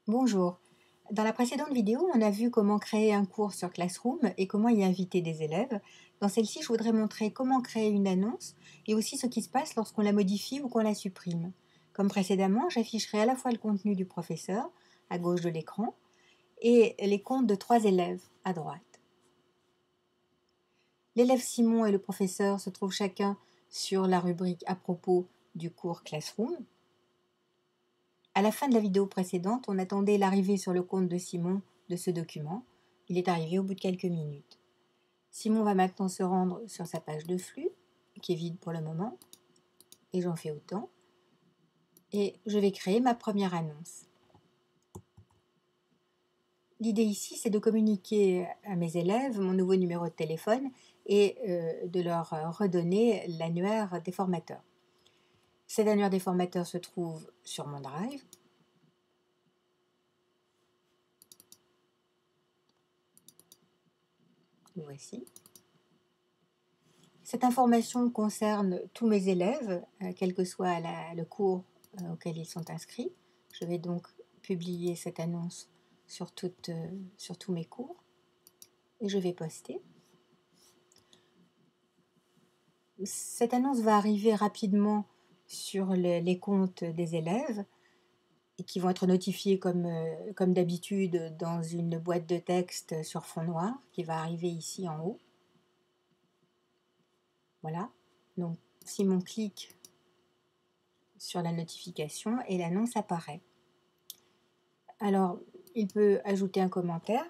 Bonjour. Dans la précédente vidéo, on a vu comment créer un cours sur Classroom et comment y inviter des élèves. Dans celle-ci, je voudrais montrer comment créer une annonce et aussi ce qui se passe lorsqu'on la modifie ou qu'on la supprime. Comme précédemment, j'afficherai à la fois le contenu du professeur, à gauche de l'écran, et les comptes de 3 élèves, à droite. L'élève Simon et le professeur se trouvent chacun sur la rubrique à propos du cours Classroom. À la fin de la vidéo précédente, on attendait l'arrivée sur le compte de Simon de ce document. Il est arrivé au bout de quelques minutes. Simon va maintenant se rendre sur sa page de flux, qui est vide pour le moment, et j'en fais autant. Et je vais créer ma première annonce. L'idée ici, c'est de communiquer à mes élèves mon nouveau numéro de téléphone et de leur redonner l'annuaire des formateurs. Cet annuaire des formateurs se trouve sur mon Drive. Le voici. Cette information concerne tous mes élèves, quel que soit le cours auquel ils sont inscrits. Je vais donc publier cette annonce sur tous mes cours et je vais poster. Cette annonce va arriver rapidement sur les comptes des élèves et qui vont être notifiés comme d'habitude dans une boîte de texte sur fond noir qui va arriver ici en haut. Voilà. Donc, Simon clique sur la notification et l'annonce apparaît. Alors, il peut ajouter un commentaire.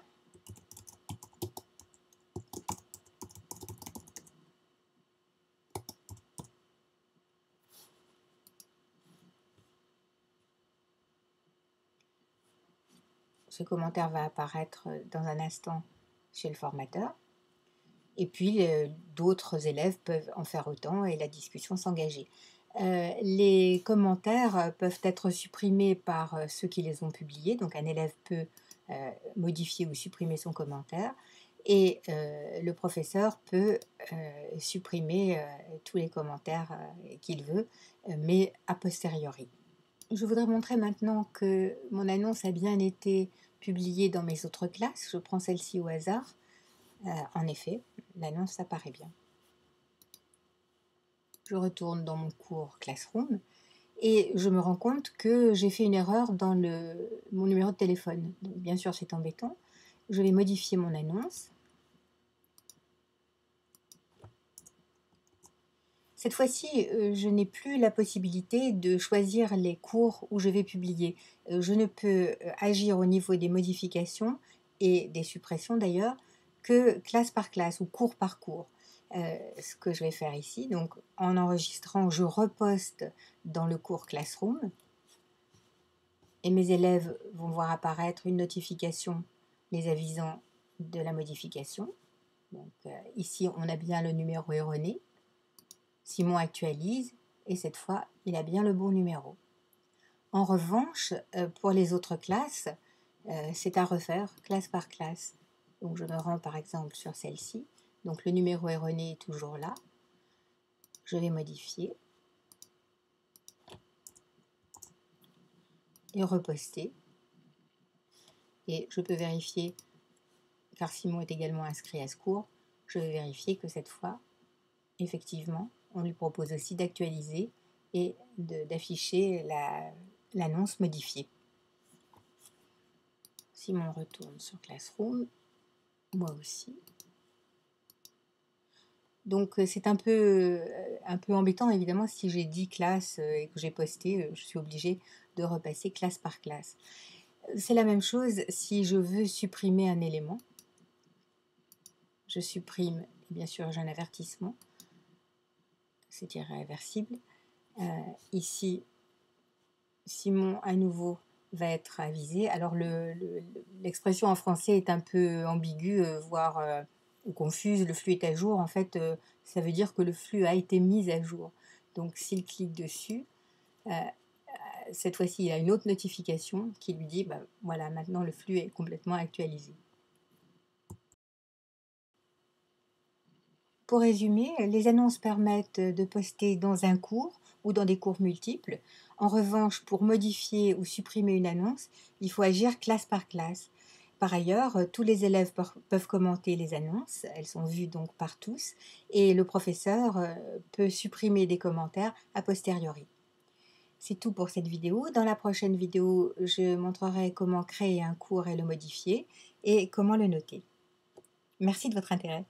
Ce commentaire va apparaître dans un instant chez le formateur. Et puis, d'autres élèves peuvent en faire autant et la discussion s'engager. Les commentaires peuvent être supprimés par ceux qui les ont publiés. Donc, un élève peut modifier ou supprimer son commentaire. Et le professeur peut supprimer tous les commentaires qu'il veut, mais a posteriori. Je voudrais montrer maintenant que mon annonce a bien été publiée dans mes autres classes. Je prends celle-ci au hasard. En effet, l'annonce apparaît bien. Je retourne dans mon cours Classroom et je me rends compte que j'ai fait une erreur dans mon numéro de téléphone. Donc, bien sûr, c'est embêtant. Je vais modifier mon annonce. Cette fois-ci, je n'ai plus la possibilité de choisir les cours où je vais publier. Je ne peux agir au niveau des modifications et des suppressions d'ailleurs que classe par classe ou cours par cours. Ce que je vais faire ici, donc en enregistrant, je reposte dans le cours Classroom et mes élèves vont voir apparaître une notification les avisant de la modification. Donc, ici, on a bien le numéro erroné. Simon actualise et cette fois, il a bien le bon numéro. En revanche, pour les autres classes, c'est à refaire classe par classe. Donc je me rends par exemple sur celle-ci. Donc le numéro erroné est toujours là. Je vais modifier et reposter. Et je peux vérifier, car Simon est également inscrit à ce cours, je vais vérifier que cette fois, effectivement, on lui propose aussi d'actualiser et d'afficher l'annonce modifiée. Simon retourne sur Classroom, moi aussi. Donc c'est un peu embêtant évidemment si j'ai 10 classes et que j'ai posté, je suis obligée de repasser classe par classe. C'est la même chose si je veux supprimer un élément. Je supprime, et bien sûr j'ai un avertissement, c'est irréversible. Ici, Simon à nouveau va être avisé. Alors l'expression en français est un peu ambiguë, voire ou confuse. Le flux est à jour. En fait, ça veut dire que le flux a été mis à jour. Donc s'il clique dessus, cette fois-ci, il a une autre notification qui lui dit, voilà, maintenant le flux est complètement actualisé. Pour résumer, les annonces permettent de poster dans un cours ou dans des cours multiples En revanche, pour modifier ou supprimer une annonce, il faut agir classe par classe. Par ailleurs, tous les élèves peuvent commenter les annonces, elles sont vues donc par tous, et le professeur peut supprimer des commentaires a posteriori. C'est tout pour cette vidéo. Dans la prochaine vidéo, je montrerai comment créer un cours et le modifier et comment le noter. Merci de votre intérêt.